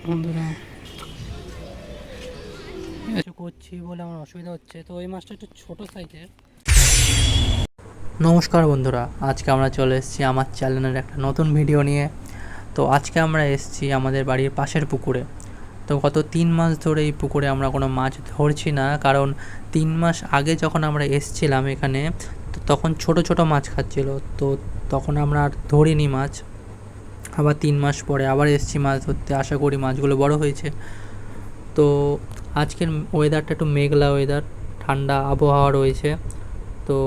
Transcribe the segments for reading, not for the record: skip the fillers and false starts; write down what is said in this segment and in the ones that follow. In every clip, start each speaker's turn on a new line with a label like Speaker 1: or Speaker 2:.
Speaker 1: বন্ধুরা কিছু করছি বলে আমার অসুবিধা হচ্ছে, তো ওই মাছটা একটু ছোটো সাইজের। নমস্কার বন্ধুরা, আজকে আমরা চলে এসেছি আমার চ্যানেলের একটা নতুন ভিডিও নিয়ে। তো আজকে আমরা এসেছি আমাদের বাড়ির পাশের পুকুরে। তো গত 3 মাস ধরে এই পুকুরে আমরা কোনো মাছ ধরছি না, কারণ 3 মাস আগে যখন আমরা এসেছিলাম এখানে, তো তখন ছোট ছোট মাছ খাচ্ছিল, তো তখন আমরা আর ধরিনি মাছ। আবার 3 মাস পরে আবার এসেছি মাছ ধরতে, আশা করি মাছগুলো বড় হয়েছে। তো আজকের ওয়েদারটা একটু মেঘলা ওয়েদার, ঠান্ডা আবহাওয়া রয়েছে। তো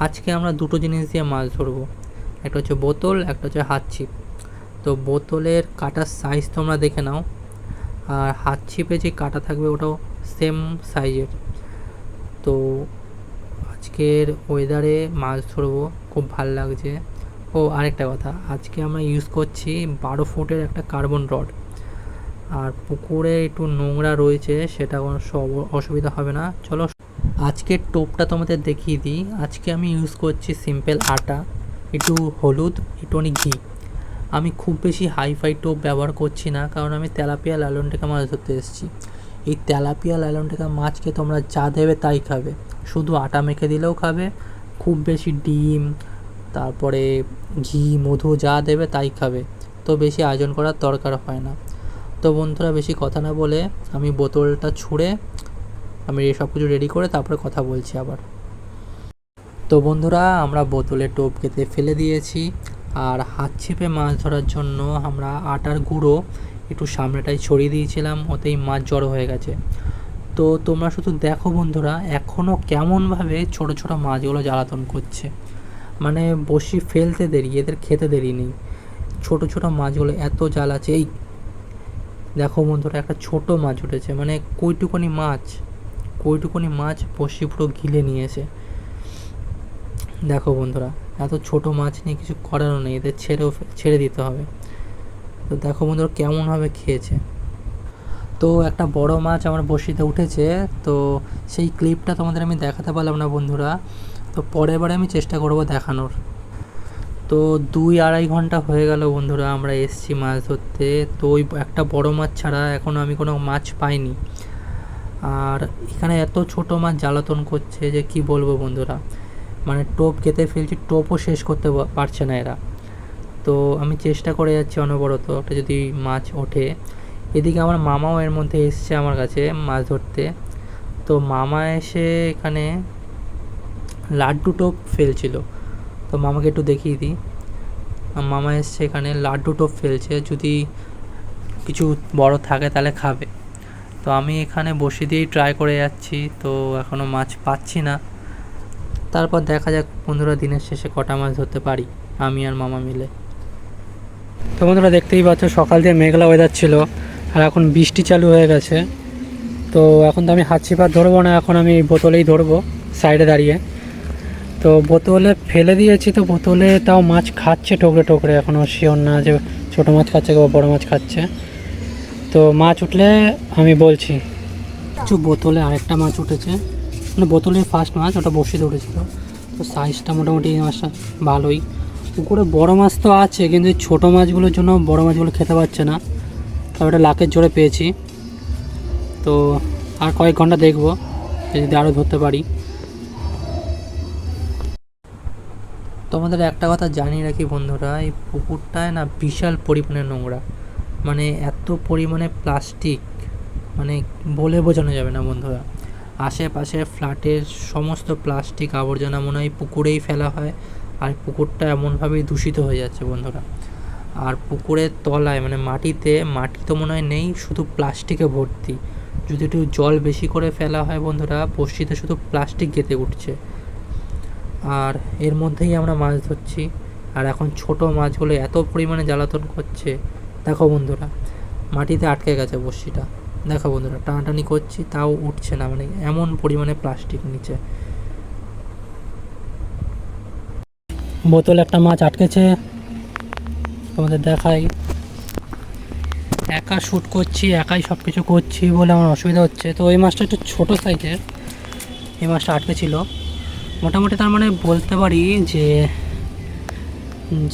Speaker 1: আজকে আমরা দুটো জিনিস দিয়ে মাছ ধরবো, একটা হচ্ছে বোতল, একটা হচ্ছে হাত ছিপ। তো বোতলের কাটার সাইজ তোমরা দেখে নাও, আর হাত ছিপে যে কাটা থাকবে ওটাও সেম সাইজের। তো আজকের ওয়েদারে মাছ ধরবো, খুব ভাল লাগছে। ও আরেকটা কথা, আজকে আমরা ইউজ করছি 12 ফুটের একটা কার্বন রড। আর পুকুরে একটু নোংরা রয়েছে, সেটা কোনো অসুবিধা হবে না। চলো আজকের টোপটা তোমাদের দেখিয়ে দিই। আজকে আমি ইউজ করছি সিম্পল আটা, একটু হলুদ, একটুখানি ঘি। আমি খুব বেশি হাইফাই টোপ ব্যবহার করছি না, কারণ আমি তেলাপিয়া লালনটেকা মাছ ধরতে এসেছি। এই তেলাপিয়া লালনটেকা মাছকে তোমরা যা দেবে তাই খাবে, শুধু আটা মেখে দিলেও খাবে। খুব বেশি ডিম, তারপরে ঘি, মধু যা দেবে তাই খাবে, তো বেশি আয়োজন করার দরকার হয় না। তো বন্ধুরা বেশি কথা না বলে আমি বোতলটা ছুঁড়ে আমি সব কিছু রেডি করে তারপরে কথা বলছি আবার। তো বন্ধুরা আমরা বোতলে টোপ কেটে ফেলে দিয়েছি, আর হাত ছিপে মাছ ধরার জন্য আমরা আটার গুঁড়ো একটু সামনেটায় ছড়িয়ে দিয়েছিলাম, ওতেই মাছ জড়ো হয়ে গেছে। তো তোমরা শুধু দেখো বন্ধুরা, এখনও কেমনভাবে ছোট ছোট মাছগুলো জ্বালাতন করছে। মানে বসি ফেলতে দেরি, এদের খেতে দেরি নেই। ছোট ছোট মাছগুলো এত জ্বালাচ্ছে। এই দেখো বন্ধুরা, একটা ছোট মাছ উঠেছে, মানে কইটুকুনি মাছ বসি পুরো গিলে নিয়েছে। দেখো বন্ধুরা, এত ছোট মাছ নিয়ে কিছু করারও নেই, এদের ছেড়ে দিতে হবে। তো দেখো বন্ধুরা কেমনভাবে খেয়েছে। তো একটা বড় মাছ আমার বড়শিতে উঠেছে, তো সেই ক্লিপটা তোমাদের আমি দেখাতে পারলাম না বন্ধুরা, তো পরের বারে আমি চেষ্টা করব দেখানোর। তো 2-2.5 ঘন্টা হয়ে গেল বন্ধুরা আমরা এসছি মাছ ধরতে। তো ওই একটা বড় মাছ ছাড়া এখনও আমি কোনো মাছ পাইনি। আর এখানে এত ছোট মাছ জ্বালাতন করছে যে কি বলবো বন্ধুরা, মানে টোপ কেটে ফেলছি, টোপও শেষ করতে পারছে না এরা। তো আমি চেষ্টা করে যাচ্ছি অনবরত একটা যদি মাছ ওঠে। এদিকে আমার মামাও এর মধ্যে এসছে আমার কাছে মাছ ধরতে। তো মামা এসে এখানে লাড্ডু টোপ ফেলছিল, তো মামাকে একটু দেখিয়ে দিই। মামা এসছে এখানে লাড্ডু টোপ ফেলছে, যদি কিছু বড় থাকে তাহলে খাবে। তো আমি এখানে বসে দিয়েই ট্রাই করে যাচ্ছি, তো এখনও মাছ পাচ্ছি না। তারপর দেখা যাক বন্ধুরা দিনের শেষে কটা মাছ ধরতে পারি আমি আর মামা মিলে। তো বন্ধুরা দেখতেই পাচ্ছ, সকাল দিয়ে মেঘলা ওয়েদার ছিল, আর এখন বৃষ্টি চালু হয়ে গেছে। তো এখন তো আমি হাত ছিপ আর ধরবো না, এখন আমি বোতলেই ধরবো সাইডে দাঁড়িয়ে। তো বোতলে ফেলে দিয়েছি, তো বোতলে তাও মাছ খাচ্ছে ঠোকরে ঠোকরে, এখনও শিওর না যে ছোটো মাছ খাচ্ছে বা বড়ো মাছ খাচ্ছে। তো মাছ উঠলে আমি বলছি। কিছু বোতলে আরেকটা মাছ উঠেছে, মানে বোতলের ফার্স্ট মাছ, ওটা বসিয়ে উঠেছিল। তো সাইজটা মোটামুটি এই মাছটা ভালোই। পুকুরে বড় মাছ তো আছে, কিন্তু এই ছোটো মাছগুলোর জন্য বড় মাছগুলো খেতে পারছে না, তবে ওটা লাকের জোরে পেয়েছি। তো আর কয়েক ঘন্টা দেখবো যদি আরও ধরতে পারি। তোমাদের একটা কথা জানিয়ে রাখি বন্ধুরা, এই পুকুরটায় না বিশাল পরিমাণে নোংরা, মানে এত পরিমাণে প্লাস্টিক, মানে বলে বোঝানো যাবে না বন্ধুরা। আশেপাশে ফ্ল্যাটের সমস্ত প্লাস্টিক আবর্জনা মনে হয় পুকুরেই ফেলা হয়, আর পুকুরটা এমনভাবেই দূষিত হয়ে যাচ্ছে বন্ধুরা। আর পুকুরের তলায় মানে মাটি তো মনে হয় নেই, শুধু প্লাস্টিকে ভর্তি। যদি একটু জল বেশি করে ফেলা হয় বন্ধুরা, বড়শিতে শুধু প্লাস্টিক গেঁথে উঠছে। আর এর মধ্যেই আমরা মাছ ধরছি, আর এখন ছোট মাছগুলো এত পরিমাণে জ্বালাতন করছে। দেখো বন্ধুরা, মাটিতে আটকে গেছে বড়শিটা। দেখো বন্ধুরা, টানাটানি করছি তাও উঠছে না, মানে এমন পরিমাণে প্লাস্টিক নিচে। বোতলে একটা মাছ আটকেছে, তোমাদের দেখাই। একা শ্যুট করছি, একাই সব কিছু করছি বলে আমার অসুবিধা হচ্ছে। তো এই মাছটা একটু ছোটো সাইজের, এই মাছটা আটকেছিল। মোটামুটি তার মানে বলতে পারি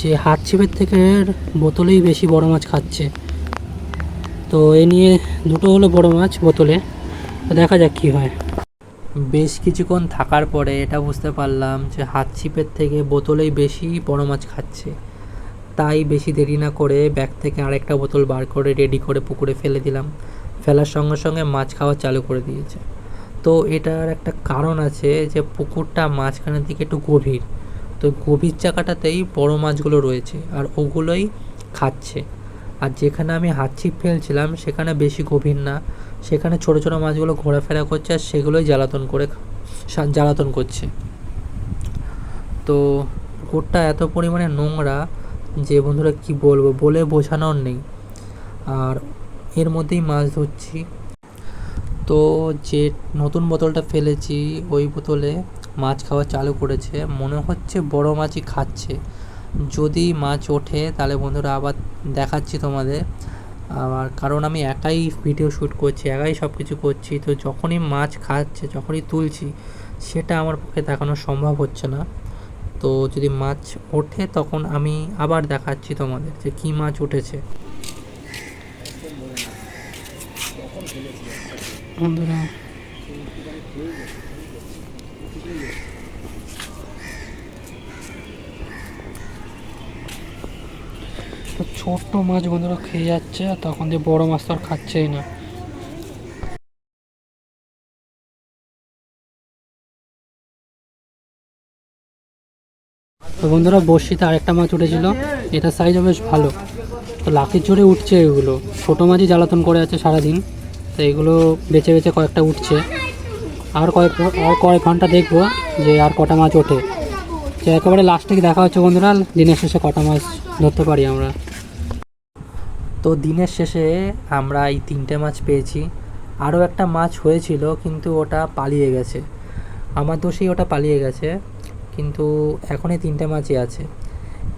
Speaker 1: যে হাত ছিপের থেকে বোতলেই বেশি বড় মাছ খাচ্ছে।
Speaker 2: তো এ নিয়ে দুটো হলো বড় মাছ বোতলে, তো দেখা যাক কী হয়।
Speaker 1: বেশ কিছুক্ষণ থাকার পরে এটা বুঝতে পারলাম যে হাত ছিপের থেকে বোতলেই বেশি বড় মাছ খাচ্ছে। তাই বেশি দেরি না করে ব্যাগ থেকে আরেকটা বোতল বার করে রেডি করে পুকুরে ফেলে দিলাম। ফেলার সঙ্গে সঙ্গে মাছ খাওয়া চালু করে দিয়েছে। তো এটার একটা কারণ আছে যে পুকুরটা মাঝখানের দিকে একটু গভীর, তো গভীর জায়গাটাতেই বড় মাছগুলো রয়েছে আর ওগুলোই খাচ্ছে। আর যেখানে আমি হাত ছিপ ফেলছিলাম সেখানে বেশি গভীর না, সেখানে ছোট ছোট মাছগুলো ঘোরাফেরা করছে আর সেগুলোই জ্বালাতন করছে। তো পুকুরটা এত পরিমাণে নোংরা যে বন্ধুরা কি বলবো, বলে বোঝানোর নেই। আর এর মধ্যেই মাছ ধরছি। তো যে নতুন বোতলটা ফেলেছি ওই বোতলে মাছ খাওয়া চালু করেছে, মনে হচ্ছে বড় মাছই খাচ্ছে। যদি মাছ ওঠে তাহলে বন্ধুরা আবার দেখাচ্ছি তোমাদের। আর কারণ আমি একাই ভিডিও শ্যুট করছি, একাই সব কিছু করছি, তো যখনই মাছ খাচ্ছে যখনই তুলছি সেটা আমার পক্ষে দেখানো সম্ভব হচ্ছে না। তো যদি মাছ ওঠে তখন আমি আবার দেখাচ্ছি তোমাদের যে কী মাছ উঠেছে।
Speaker 2: বন্ধুরা তো ছোট্ট মাছ বন্ধুরা খেয়ে যাচ্ছে, আর তখন দিয়ে বড় মাছ তো আর খাচ্ছেই না। তো বন্ধুরা বড়শিতে আরেকটা মাছ উঠেছিল, এটা সাইজও বেশ ভালো। তো লাকির জোরে উঠছে এগুলো, ছোটো মাছই জ্বালাতন করে আছে সারাদিন। তো এগুলো বেছে বেছে কয়েকটা উঠছে। আর কয়েক ঘন্টা দেখবো যে আর কটা মাছ ওঠে। তো একেবারে লাস্টে দেখা হচ্ছে বন্ধুরা, দিনের শেষে কটা মাছ ধরতে পারি আমরা।
Speaker 1: তো দিনের শেষে আমরা এই 3টে মাছ পেয়েছি। আরও একটা মাছ হয়েছিল কিন্তু ওটা পালিয়ে গেছে, আমার দোষেই ওটা পালিয়ে গেছে। কিন্তু এখন এই 3টে মাছই আছে।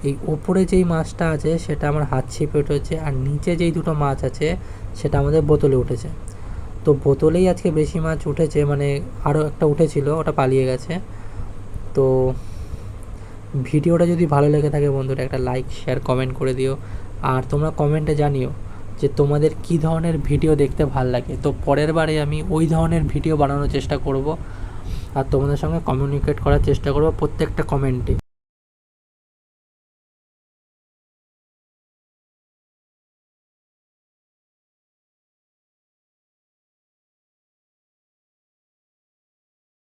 Speaker 1: এই ওপরে যেই মাছটা আছে সেটা আমার হাত ছিপে উঠেছে, আর নিচে যেই দুটো মাছ আছে সেটা আমাদের বোতলে উঠেছে। তো বোতলেই আজকে বেশি মাছ উঠেছে, মানে আরও একটা উঠেছিল ওটা পালিয়ে গেছে। তো ভিডিওটা যদি ভালো লেগে থাকে বন্ধুরা একটা লাইক শেয়ার কমেন্ট করে দিও। আর তোমরা কমেন্টে জানিও যে তোমাদের কী ধরনের ভিডিও দেখতে ভাল লাগে। তো পরের বারে আমি ওই ধরনের ভিডিও বানানোর চেষ্টা করব আর তোমাদের সঙ্গে কমিউনিকেট করার চেষ্টা করব প্রত্যেকটা কমেন্টে।